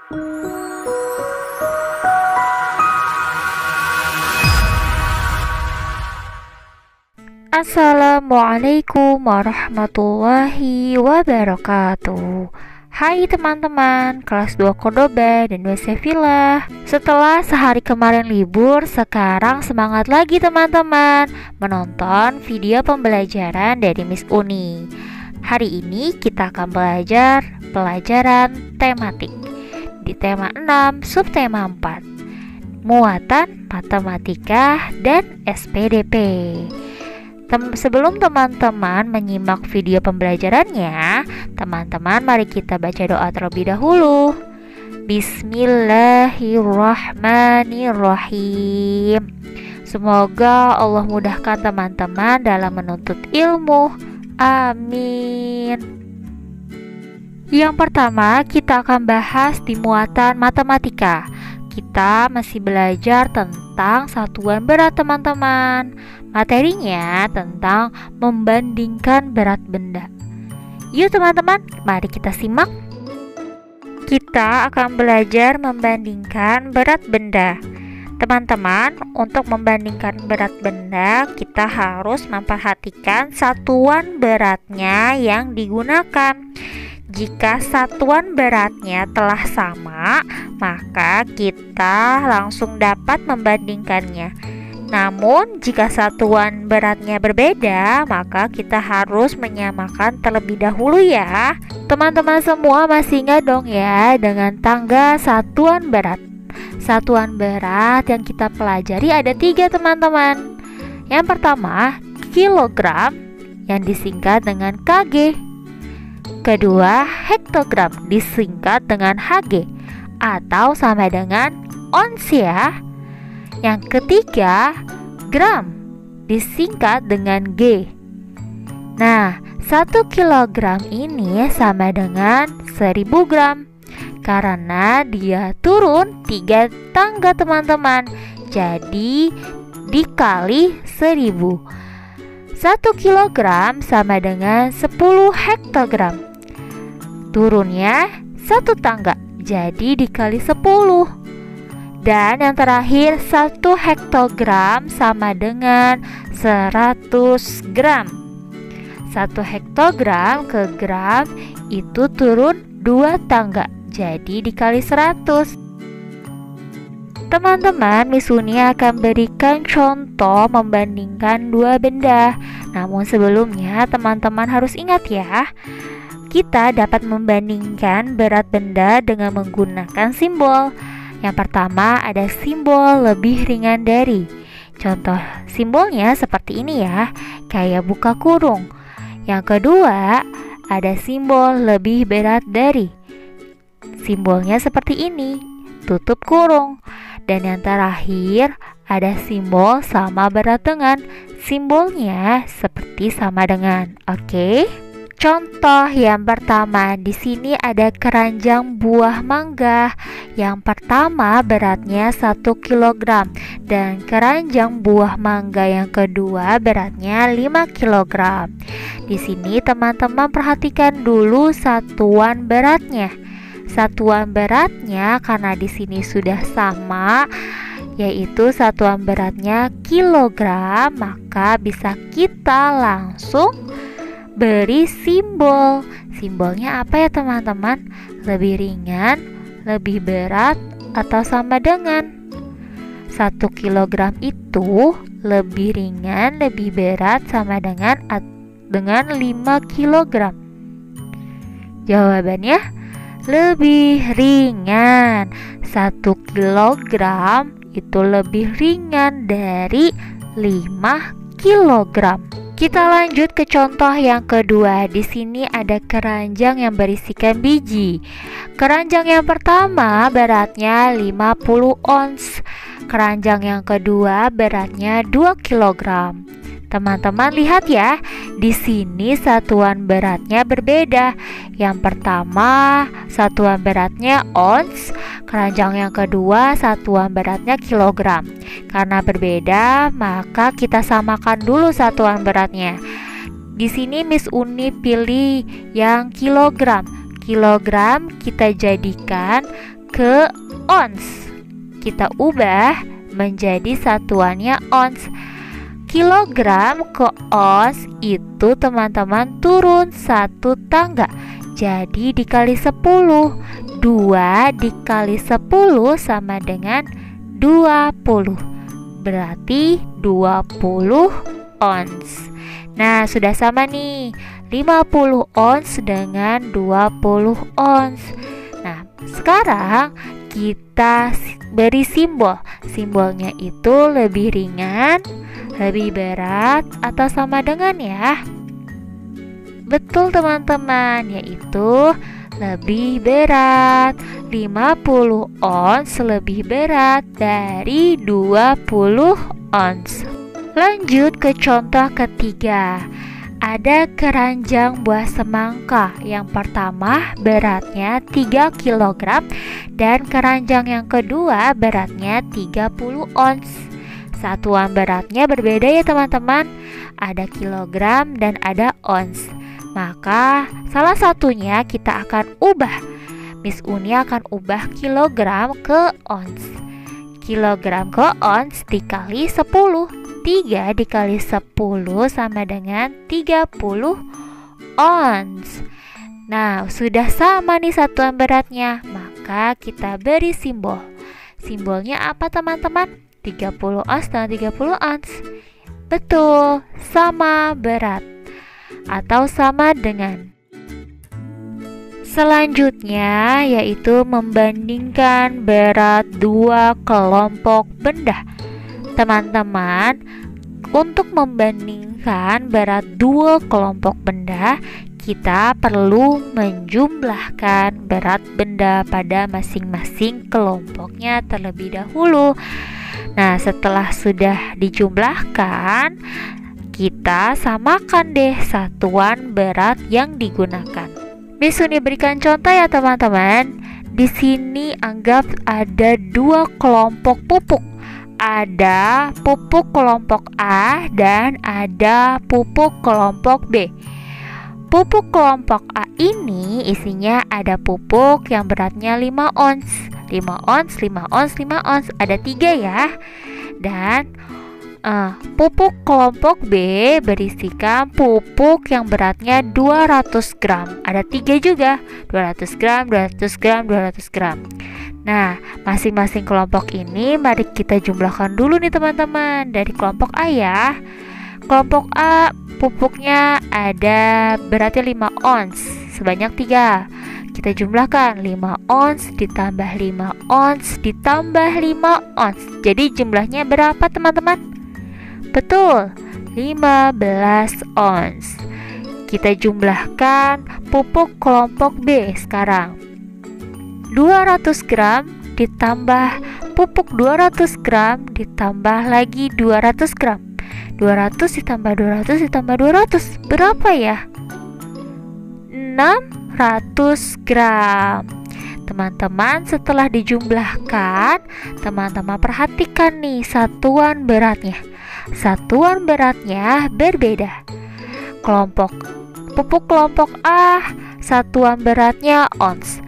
Assalamualaikum warahmatullahi wabarakatuh. Hai teman-teman, kelas 2 Cordoba dan 2 Sevilla. Setelah sehari kemarin libur, sekarang semangat lagi teman-teman menonton video pembelajaran dari Miss Uni. Hari ini kita akan belajar pelajaran tematik di tema 6, subtema 4, muatan matematika dan SPDP. Sebelum teman-teman menyimak video pembelajarannya, teman-teman mari kita baca doa terlebih dahulu. Bismillahirrahmanirrahim. Semoga Allah mudahkan teman-teman dalam menuntut ilmu. Amin. Yang pertama, kita akan bahas di muatan matematika. Kita masih belajar tentang satuan berat teman-teman. Materinya tentang membandingkan berat benda. Yuk teman-teman, mari kita simak. Kita akan belajar membandingkan berat benda. Teman-teman, untuk membandingkan berat benda, kita harus memperhatikan satuan beratnya yang digunakan. Jika satuan beratnya telah sama, maka kita langsung dapat membandingkannya. Namun, jika satuan beratnya berbeda, maka kita harus menyamakan terlebih dahulu ya. Teman-teman semua masih ingat dong ya dengan tangga satuan berat. Satuan berat yang kita pelajari ada 3 teman-teman. Yang pertama, kilogram yang disingkat dengan kg. Kedua, hektogram disingkat dengan hg atau sama dengan ons ya. Yang ketiga, gram disingkat dengan G. Nah, 1 kilogram ini sama dengan 1000 gram karena dia turun 3 tangga teman-teman. Jadi dikali 1000. 1 kilogram sama dengan 10 hektogram. Turunnya 1 tangga, jadi dikali 10. Dan yang terakhir, 1 hektogram sama dengan 100 gram. 1 hektogram ke gram itu turun 2 tangga, jadi dikali 100. Teman-teman, Miss Uni akan berikan contoh membandingkan 2 benda. Namun sebelumnya teman-teman harus ingat ya, kita dapat membandingkan berat benda dengan menggunakan simbol. Yang pertama ada simbol lebih ringan dari. Contoh simbolnya seperti ini ya, kayak buka kurung. Yang kedua ada simbol lebih berat dari. Simbolnya seperti ini, tutup kurung. Dan yang terakhir ada simbol sama berat dengan. Simbolnya seperti sama dengan. Oke? Contoh yang pertama, di sini ada keranjang buah mangga. Yang pertama beratnya 1 kg dan keranjang buah mangga yang kedua beratnya 5 kg. Di sini teman-teman perhatikan dulu satuan beratnya. Satuan beratnya karena di sini sudah sama, yaitu satuan beratnya kilogram, maka bisa kita langsung beri simbol. Simbolnya apa ya teman-teman? Lebih ringan, lebih berat, atau sama dengan. 1 kilogram itu lebih ringan, lebih berat, sama dengan 5 kilogram. Jawabannya lebih ringan. 1 kilogram itu lebih ringan dari 5 kilogram. Kita lanjut ke contoh yang kedua. Di sini ada keranjang yang berisikan biji. Keranjang yang pertama beratnya 50 ons. Keranjang yang kedua beratnya 2 kg. Teman-teman lihat ya, di sini satuan beratnya berbeda. Yang pertama satuan beratnya ons, keranjang yang kedua satuan beratnya kilogram. Karena berbeda, maka kita samakan dulu satuan beratnya. Di sini Miss Uni pilih yang kilogram. Kilogram kita jadikan ke ons. Kita ubah menjadi satuannya ons. Kilogram ke ons itu teman-teman turun 1 tangga. Jadi dikali 10. 2 dikali 10 sama dengan 20. Berarti 20 ons. Nah, sudah sama nih. 50 ons dengan 20 ons. Nah, sekarang kita beri simbol. Simbolnya itu lebih ringan, lebih berat, atau sama dengan ya. Betul teman-teman, yaitu lebih berat. 50 ons lebih berat dari 20 ons. Lanjut ke contoh ketiga. Ada keranjang buah semangka. Yang pertama beratnya 3 kg dan keranjang yang kedua beratnya 30 ons. Satuan beratnya berbeda ya teman-teman. Ada kilogram dan ada ons. Maka salah satunya kita akan ubah. Miss Uni akan ubah kilogram ke ons. Kilogram ke ons dikali 10. 3 dikali 10 sama dengan 30 ons. Nah, sudah sama nih satuan beratnya. Maka kita beri simbol. Simbolnya apa teman-teman? 30 ons dan 30 ons. Betul, sama berat atau sama dengan. Selanjutnya yaitu membandingkan berat 2 kelompok benda. Teman-teman, untuk membandingkan berat 2 kelompok benda, kita perlu menjumlahkan berat benda pada masing-masing kelompoknya terlebih dahulu. Nah, setelah sudah dijumlahkan, kita samakan deh satuan berat yang digunakan. Miss Uni berikan contoh ya teman-teman. Di sini anggap ada 2 kelompok pupuk. Ada pupuk kelompok A dan ada pupuk kelompok B. Pupuk kelompok A ini isinya ada pupuk yang beratnya 5 ons. 5 ons, 5 ons, 5 ons. Ada 3 ya. Dan pupuk kelompok B berisikan pupuk yang beratnya 200 gram. Ada 3 juga. 200 gram, 200 gram, 200 gram. Nah, masing-masing kelompok ini mari kita jumlahkan dulu nih teman-teman. Dari kelompok A ya. Kelompok A pupuknya ada beratnya 5 ons, sebanyak 3. Kita jumlahkan 5 ons ditambah 5 ons ditambah 5 ons. Jadi jumlahnya berapa teman-teman? Betul, 15 ons. Kita jumlahkan pupuk kelompok B sekarang. 200 gram ditambah pupuk 200 gram ditambah lagi 200 gram. 200 ditambah 200 ditambah 200 berapa ya? 600 gram. Teman-teman, setelah dijumlahkan, teman-teman perhatikan nih satuan beratnya. Satuan beratnya berbeda. Pupuk kelompok A satuan beratnya ons.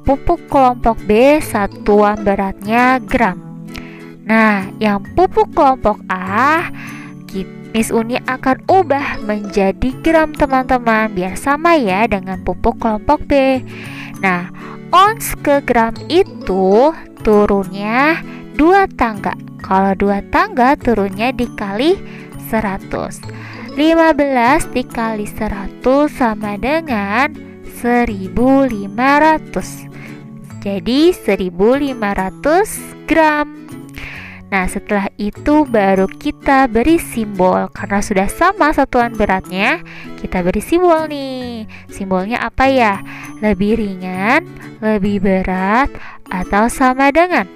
Pupuk kelompok B satuan beratnya gram. Nah, yang pupuk kelompok A Miss Uni akan ubah menjadi gram teman-teman, biar sama ya dengan pupuk kelompok B. Nah, ons ke gram itu turunnya 2 tangga. Kalau 2 tangga turunnya dikali 100. 15 dikali 100 sama dengan 1500. Jadi 1500 gram. Nah, setelah itu baru kita beri simbol. Karena sudah sama satuan beratnya, kita beri simbol nih. Simbolnya apa ya? Lebih ringan, lebih berat, atau sama dengan?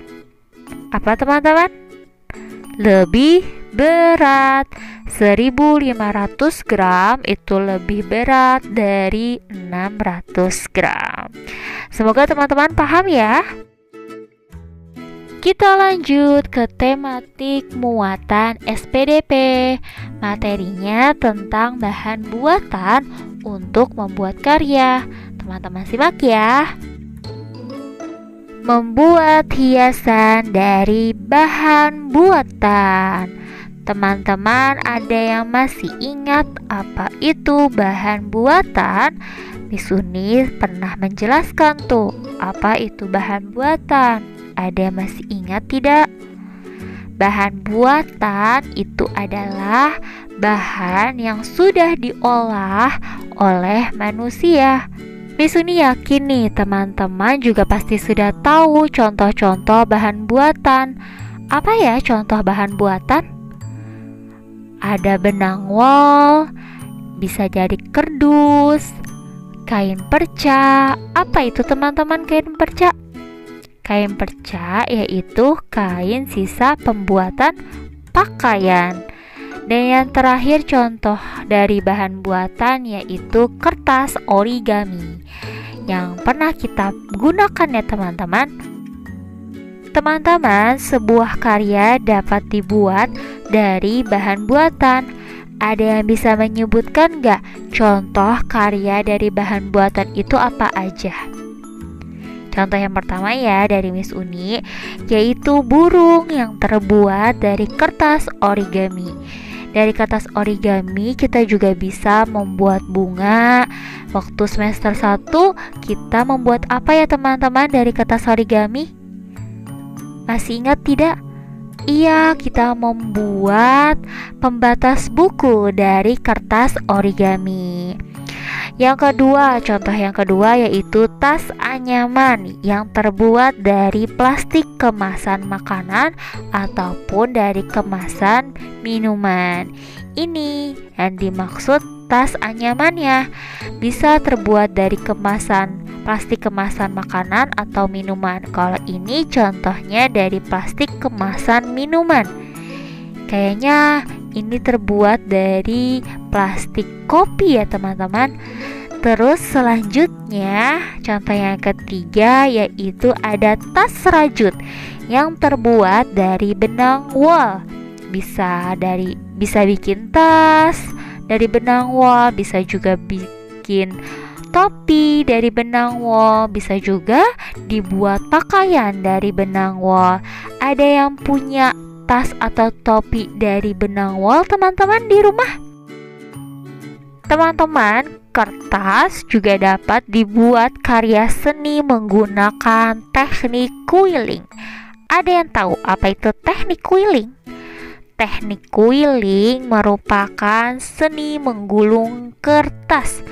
Apa teman-teman? Lebih berat. 1500 gram itu lebih berat dari 600 gram. Semoga teman-teman paham ya. Kita lanjut ke tematik muatan SPDP. Materinya tentang bahan buatan untuk membuat karya. Teman-teman simak ya. membuat hiasan dari bahan buatan. Teman-teman, ada yang masih ingat apa itu bahan buatan? Miss Uni pernah menjelaskan tuh apa itu bahan buatan. Ada yang masih ingat tidak? Bahan buatan itu adalah bahan yang sudah diolah oleh manusia. Miss Uni yakin nih teman-teman juga pasti sudah tahu contoh-contoh bahan buatan. Apa ya contoh bahan buatan? Ada benang wol, bisa jadi kardus, kain perca. Apa itu teman-teman kain perca? Kain perca yaitu kain sisa pembuatan pakaian. Dan yang terakhir contoh dari bahan buatan yaitu kertas origami yang pernah kita gunakan ya teman-teman. Teman-teman, sebuah karya dapat dibuat dari bahan buatan. Ada yang bisa menyebutkan nggak contoh karya dari bahan buatan itu apa aja? Contoh yang pertama ya dari Miss Uni yaitu burung yang terbuat dari kertas origami. Dari kertas origami kita juga bisa membuat bunga. Waktu semester 1 kita membuat apa ya teman-teman dari kertas origami? Masih ingat tidak? Iya, kita membuat pembatas buku dari kertas origami. Contoh yang kedua yaitu tas anyaman yang terbuat dari plastik kemasan makanan ataupun dari kemasan minuman. Ini yang dimaksud tas anyamannya. Bisa terbuat dari plastik kemasan makanan atau minuman. Kalau ini contohnya dari plastik kemasan minuman. Kayaknya ini terbuat dari plastik kopi ya teman-teman. Terus selanjutnya contoh yang ketiga yaitu ada tas rajut yang terbuat dari benang wol. Bisa bikin tas dari benang wol, bisa juga bikin topi dari benang wol, bisa juga dibuat pakaian dari benang wol. Ada yang punya tas atau topi dari benang wol teman-teman di rumah? Teman-teman, kertas juga dapat dibuat karya seni menggunakan teknik quilling. Ada yang tahu apa itu teknik quilling? Teknik quilling merupakan seni menggulung kertas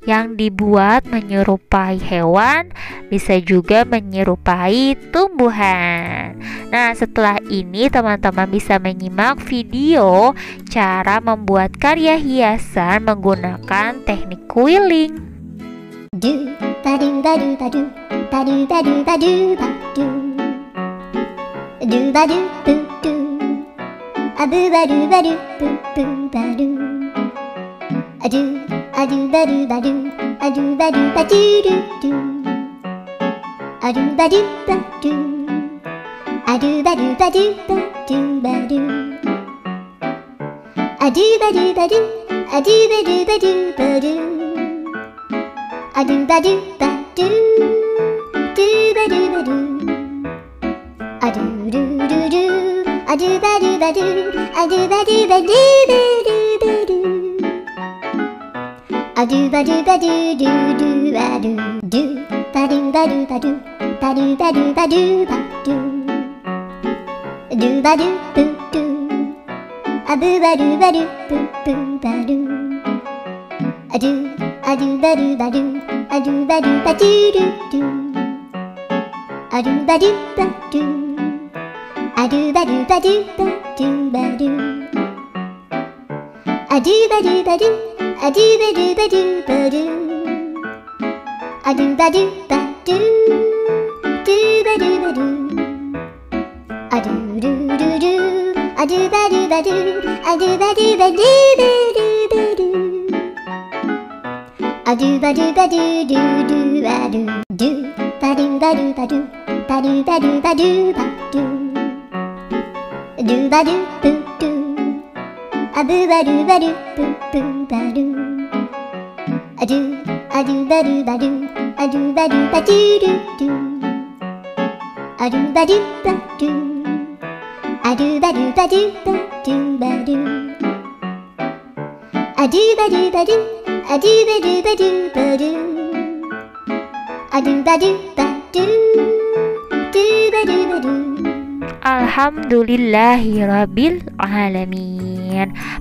yang dibuat menyerupai hewan, bisa juga menyerupai tumbuhan. Nah, setelah ini teman-teman bisa menyimak video cara membuat karya hiasan menggunakan teknik quilling. adu badu badu, adu badu badu badu badu, adu badu badu, adu badu badu badu, adu badu badu, du badu badu. Alhamdulillahirabbil alamin.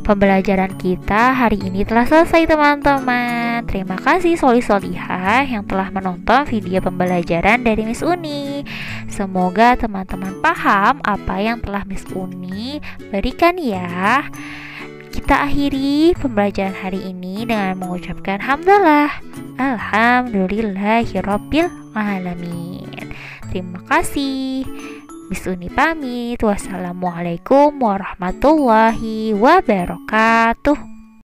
Pembelajaran kita hari ini telah selesai teman-teman. Terima kasih Soli-Solihah yang telah menonton video pembelajaran dari Miss Uni. Semoga teman-teman paham apa yang telah Miss Uni berikan ya. Kita akhiri pembelajaran hari ini dengan mengucapkan hamdalah. Alhamdulillahirabbil alamin. Terima kasih. Miss Uni pamit. Wassalamualaikum warahmatullahi wabarakatuh.